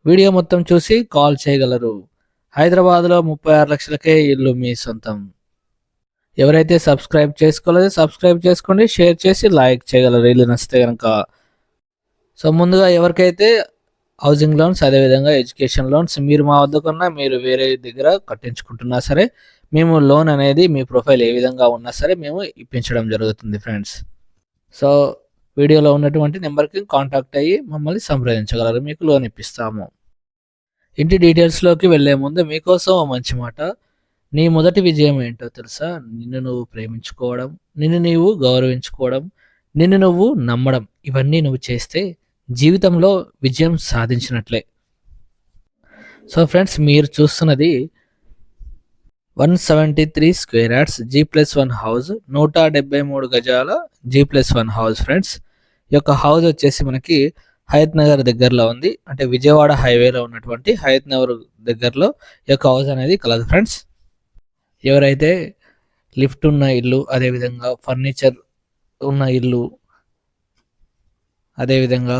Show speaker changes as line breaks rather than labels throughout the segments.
Video మొత్తం చూసి call చేయగలరు. హైదరాబాద్‌లో 36 లక్షలకే ఇల్లు మీ సొంతం. ఎవరైతే సబ్స్క్రైబ్ చేసుకోలేదో సబ్స్క్రైబ్ చేసుకోండి. షేర్ చేసి లైక్ చేయగలరు ఇల్లు నచ్చితే గనక. సో, ముందుగా ఎవరికైతే హౌసింగ్ లోన్స్ అదేవిధంగా ఎడ్యుకేషన్ లోన్స్ మీరు మా వద్ద కొన్నా మీరు వేరే దగ్గర కట్టించుకుంటున్నా సరే, మేము లోన్ అనేది మీ ప్రొఫైల్ ఏ విధంగా ఉన్నా సరే మేము ఇప్పించడం జరుగుతుంది ఫ్రెండ్స్. సో, వీడియోలో ఉన్నటువంటి నెంబర్‌కి కాంటాక్ట్ అయ్యి మమ్మల్ని సంప్రదించగలరు. మీకు లోన్ ఇప్పిస్తాము. ఇంటి డీటెయిల్స్‌లోకి వెళ్ళే ముందు మీకోసం ఓ మంచి మాట. నీ మొదటి విజయం ఏంటో తెలుసా? నిన్ను నువ్వు ప్రేమించుకోవడం, నిన్ను నీవు గౌరవించుకోవడం, నిన్ను నువ్వు నమ్మడం. ఇవన్నీ నువ్వు చేస్తే జీవితంలో విజయం సాధించినట్లే. సో ఫ్రెండ్స్, మీరు చూస్తున్నది 173 స్క్వేర్ యార్డ్స్ G+1 హౌస్, 173 గజాల G+1 హౌస్ ఫ్రెండ్స్. ఈ యొక్క హౌస్ వచ్చేసి మనకి హయత్ నగర్ దగ్గరలో ఉంది. అంటే విజయవాడ హైవేలో ఉన్నటువంటి హయత్ నగర్ దగ్గరలో ఈ యొక్క హౌస్ అనేది కలదు ఫ్రెండ్స్. ఎవరైతే లిఫ్ట్ ఉన్న ఇల్లు, అదేవిధంగా ఫర్నిచర్ ఉన్న ఇల్లు, అదేవిధంగా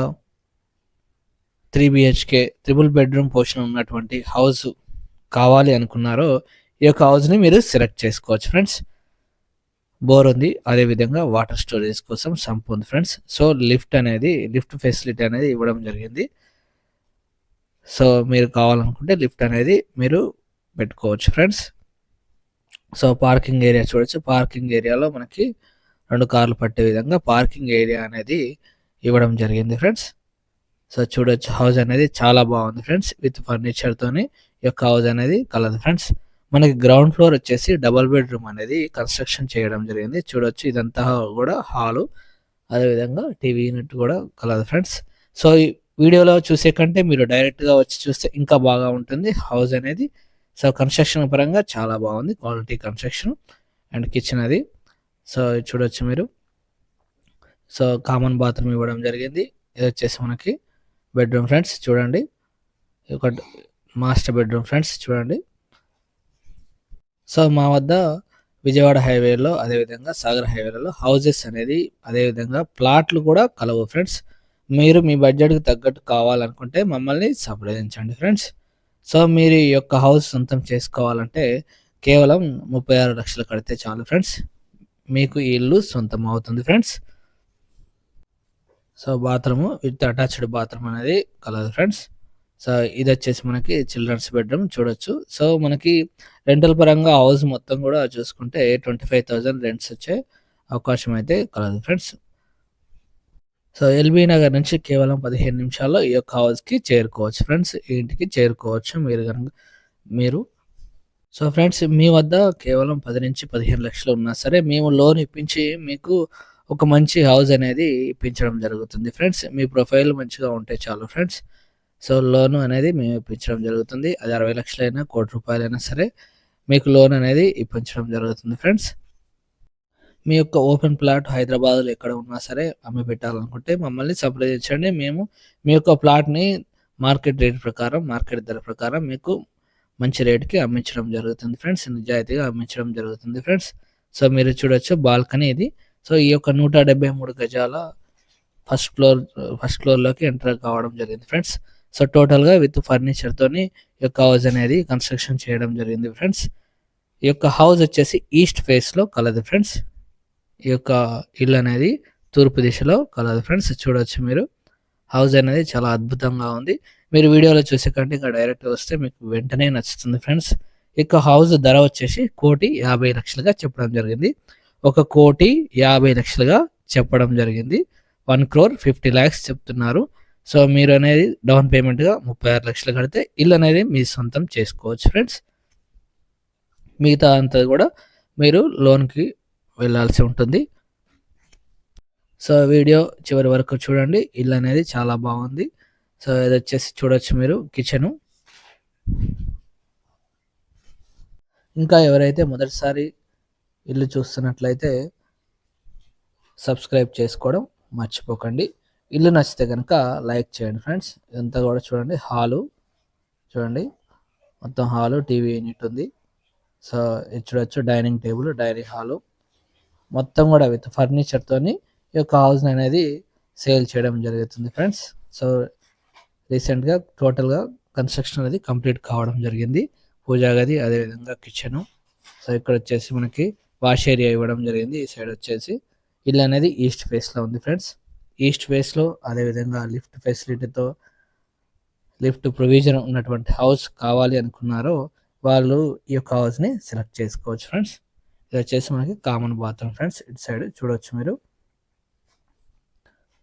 3 BHK ట్రిపుల్ బెడ్రూమ్ పోర్షన్ ఉన్నటువంటి హౌస్ కావాలి అనుకున్నారో ఈ యొక్క హౌస్ని మీరు సెలెక్ట్ చేసుకోవచ్చు ఫ్రెండ్స్. బోర్ ఉంది, అదేవిధంగా వాటర్ స్టోరేజ్ కోసం సంప్ ఉంది ఫ్రెండ్స్. సో లిఫ్ట్ ఫెసిలిటీ అనేది ఇవ్వడం జరిగింది. సో మీరు కావాలనుకుంటే లిఫ్ట్ అనేది మీరు పెట్టుకోవచ్చు ఫ్రెండ్స్. సో పార్కింగ్ ఏరియా చూడొచ్చు. పార్కింగ్ ఏరియాలో మనకి 2 కార్లు పట్టే విధంగా పార్కింగ్ ఏరియా అనేది ఇవ్వడం జరిగింది ఫ్రెండ్స్. సో చూడొచ్చు, హౌస్ అనేది చాలా బాగుంది ఫ్రెండ్స్. విత్ ఫర్నిచర్తోని ఈ యొక్క హౌస్ అనేది కలదు ఫ్రెండ్స్. మనకి గ్రౌండ్ ఫ్లోర్ వచ్చేసి డబుల్ బెడ్రూమ్ అనేది కన్స్ట్రక్షన్ చేయడం జరిగింది. చూడొచ్చు, ఇదంతా కూడా హాలు, అదేవిధంగా టీవీ యూనిట్ కూడా కలదు ఫ్రెండ్స్. సో ఈ వీడియోలో చూసే కంటే మీరు డైరెక్ట్గా వచ్చి చూస్తే ఇంకా బాగా ఉంటుంది హౌస్ అనేది. సో కన్స్ట్రక్షన్ పరంగా చాలా బాగుంది, క్వాలిటీ కన్స్ట్రక్షన్. అండ్ కిచెన్ అది. సో చూడొచ్చు మీరు. సో కామన్ బాత్రూమ్ ఇవ్వడం జరిగింది. ఇది వచ్చేసి మనకి బెడ్రూమ్ ఫ్రెండ్స్. చూడండి, ఒక మాస్టర్ బెడ్రూమ్ ఫ్రెండ్స్. చూడండి. సో మా వద్ద విజయవాడ హైవేలో, అదేవిధంగా సాగర్ హైవేలలో హౌజెస్ అనేది, అదేవిధంగా ప్లాట్లు కూడా కలవు ఫ్రెండ్స్. మీరు మీ బడ్జెట్కి తగ్గట్టు కావాలనుకుంటే మమ్మల్ని సంప్రదించండి ఫ్రెండ్స్. సో మీరు ఈ యొక్క హౌస్ సొంతం చేసుకోవాలంటే కేవలం 36 లక్షలు కడితే చాలు ఫ్రెండ్స్. మీకు ఈ ఇల్లు సొంతం అవుతుంది friends. So bathroom with attached bathroom అనేది కలదు ఫ్రెండ్స్. సో ఇది వచ్చేసి మనకి చిల్డ్రన్స్ బెడ్రూమ్ చూడొచ్చు. సో మనకి రెంటల్ పరంగా హౌస్ మొత్తం కూడా చూసుకుంటే 25,000 రెంట్స్ వచ్చే అవకాశం అయితే కలదు ఫ్రెండ్స్. సో ఎల్బీ నగర్ నుంచి కేవలం 15 నిమిషాల్లో ఈ యొక్క హౌస్కి చేరుకోవచ్చు ఫ్రెండ్స్. ఈ ఇంటికి చేరుకోవచ్చు మీరు. సో ఫ్రెండ్స్, మీ వద్ద కేవలం 10 నుంచి 15 లక్షలు ఉన్నా సరే మేము లోన్ ఇప్పించి మీకు ఒక మంచి హౌస్ అనేది ఇప్పించడం జరుగుతుంది ఫ్రెండ్స్. మీ ప్రొఫైల్ మంచిగా ఉంటే చాలు ఫ్రెండ్స్. సో లోన్ అనేది మేము ఇప్పించడం జరుగుతుంది. అది 60 లక్షలైనా, ₹1,00,00,000 సరే మీకు లోన్ అనేది ఇప్పించడం జరుగుతుంది ఫ్రెండ్స్. మీ యొక్క ఓపెన్ ప్లాట్ హైదరాబాద్లో ఎక్కడ ఉన్నా సరే అమ్మి పెట్టాలనుకుంటే మమ్మల్ని సంప్రదించండి. మేము మీ యొక్క ప్లాట్ని మార్కెట్ ధర ప్రకారం మీకు మంచి రేటుకి అమ్మించడం జరుగుతుంది ఫ్రెండ్స్. నిజాయితీగా అమ్మించడం జరుగుతుంది ఫ్రెండ్స్. సో మీరు చూడొచ్చు, బాల్కనీ ఇది. సో ఈ యొక్క 173 గజాల ఫస్ట్ ఫ్లోర్లోకి ఎంటర్ కావడం జరిగింది ఫ్రెండ్స్. సో టోటల్గా విత్ ఫర్నిచర్తోని ఈ యొక్క హౌస్ అనేది కన్స్ట్రక్షన్ చేయడం జరిగింది ఫ్రెండ్స్. ఈ యొక్క హౌస్ వచ్చేసి ఈస్ట్ ఫేస్లో కలదు ఫ్రెండ్స్. ఈ యొక్క ఇల్లు అనేది తూర్పు దిశలో కలదు ఫ్రెండ్స్. చూడవచ్చు మీరు, హౌస్ అనేది చాలా అద్భుతంగా ఉంది. మీరు వీడియోలో చూసే కంటే ఇంకా డైరెక్ట్ వస్తే మీకు వెంటనే నచ్చుతుంది ఫ్రెండ్స్. ఇక హౌస్ ధర వచ్చేసి 1,50,00,000గా చెప్పడం జరిగింది. 1,50,00,000గా చెప్పడం జరిగింది. 1,50,00,000 చెప్తున్నారు. సో మీరు అనేది డౌన్ పేమెంట్గా 36 లక్షలు కడితే ఇల్లు అనేది మీ సొంతం చేసుకోవచ్చు ఫ్రెండ్స్. మిగతా అంతా కూడా మీరు లోన్కి వెళ్ళాల్సి ఉంటుంది. సో వీడియో చివరి వరకు చూడండి. ఇల్లు అనేది చాలా బాగుంది. సో ఇది వచ్చేసి చూడొచ్చు మీరు కిచెను. ఇంకా ఎవరైతే మొదటిసారి ఇల్లు చూస్తున్నట్లయితే సబ్స్క్రైబ్ చేసుకోవడం మర్చిపోకండి. ఇల్లు నచ్చితే కనుక లైక్ చేయండి ఫ్రెండ్స్. ఇదంతా కూడా చూడండి, హాలు చూడండి, మొత్తం హాలు, టీవీ యూనిట్ ఉంది. సో ఇది చూడొచ్చు, డైనింగ్ టేబుల్, డైనింగ్ హాలు మొత్తం కూడా విత్ ఫర్నిచర్తోని ఈ యొక్క హౌస్ అనేది సేల్ చేయడం జరుగుతుంది ఫ్రెండ్స్. సో రీసెంట్గా టోటల్గా కన్స్ట్రక్షన్ అనేది కంప్లీట్ కావడం జరిగింది. పూజా గది, అదేవిధంగా కిచెను. సో ఇక్కడ వచ్చేసి మనకి వాష్ ఏరియా ఇవ్వడం జరిగింది. ఈ సైడ్ వచ్చేసి ఇల్లు అనేది ఈస్ట్ ఫేస్లో ఉంది ఫ్రెండ్స్. ఈస్ట్ ఫేస్లో అదేవిధంగా లిఫ్ట్ ఫెసిలిటీతో, లిఫ్ట్ ప్రొవిజన్ ఉన్నటువంటి హౌస్ కావాలి అనుకున్నారో వాళ్ళు ఈ యొక్క హౌస్ని సెలెక్ట్ చేసుకోవచ్చు ఫ్రెండ్స్. ఇది వచ్చేసి మనకి కామన్ బాత్రూమ్ ఫ్రెండ్స్. ఇటు సైడ్ చూడవచ్చు మీరు.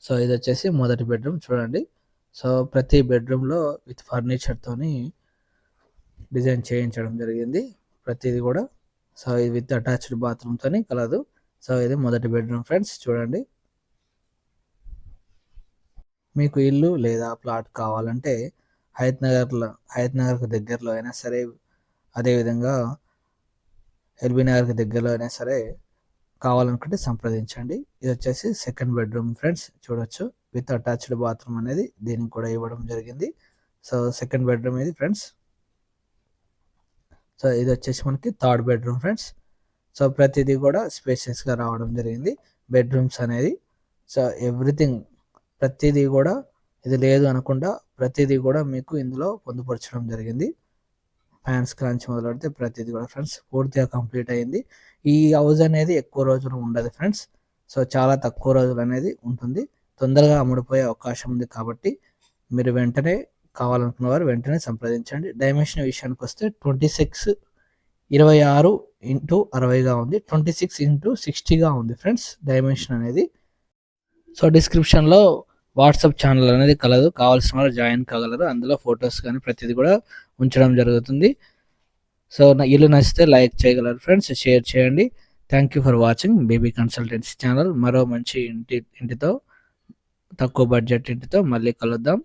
సో ఇది వచ్చేసి మొదటి బెడ్రూమ్ చూడండి. సో ప్రతి బెడ్రూమ్లో విత్ ఫర్నిచర్తోని డిజైన్ చేయించడం జరిగింది ప్రతిది కూడా. సో ఇది విత్ అటాచ్డ్ బాత్రూమ్తోని కలదు. సో ఇది మొదటి బెడ్రూమ్ ఫ్రెండ్స్ చూడండి. మీకు ఇల్లు లేదా ప్లాట్ కావాలంటే హయత్ నగర్కు దగ్గరలో అయినా సరే, అదేవిధంగా ఎల్బీ నగర్కి దగ్గరలో అయినా సరే కావాలనుకుంటే సంప్రదించండి. ఇది వచ్చేసి సెకండ్ బెడ్రూమ్ ఫ్రెండ్స్ చూడొచ్చు. విత్ అటాచ్డ్ బాత్రూమ్ అనేది దీనికి కూడా ఇవ్వడం జరిగింది. సో సెకండ్ బెడ్రూమ్ ఇది ఫ్రెండ్స్. సో ఇది వచ్చేసి మనకి థర్డ్ బెడ్రూమ్ ఫ్రెండ్స్. సో ప్రతిదీ కూడా స్పేషియస్గా రావడం జరిగింది బెడ్రూమ్స్ అనేది. సో ఎవ్రీథింగ్ ప్రతిదీ కూడా ఇది లేదు అనకుండా ప్రతిదీ కూడా మీకు ఇందులో పొందుపరచడం జరిగింది. ఫ్యాన్స్ కాంచి మొదలెడితే ప్రతిదీ కూడా ఫ్రెండ్స్ పూర్తిగా కంప్లీట్ అయింది. ఈ హౌస్ అనేది ఎక్కువ రోజులు ఉండదు ఫ్రెండ్స్. సో చాలా తక్కువ రోజులు అనేది ఉంటుంది. తొందరగా అమ్ముడిపోయే అవకాశం ఉంది కాబట్టి మీరు వెంటనే కావాలనుకున్న వారు వెంటనే సంప్రదించండి. డైమెన్షన్ విషయానికి వస్తే 26x60గా ఉంది. 26x60గా ఉంది ఫ్రెండ్స్ డైమెన్షన్ అనేది. సో డిస్క్రిప్షన్లో వాట్సాప్ ఛానల్ అనేది కలదు, కావాల్సిన వారు జాయిన్ కాగలరు. అందులో ఫొటోస్ కానీ ప్రతిదీ కూడా ఉంచడం జరుగుతుంది. సో ఇల్లు నచ్చితే లైక్ చేయగలరు ఫ్రెండ్స్, షేర్ చేయండి. Thank you for watching baby consultancy channel. మరో మంచి ఇంటితో, తక్కువ బడ్జెట్ ఇంటితో మళ్ళీ కలుద్దాం.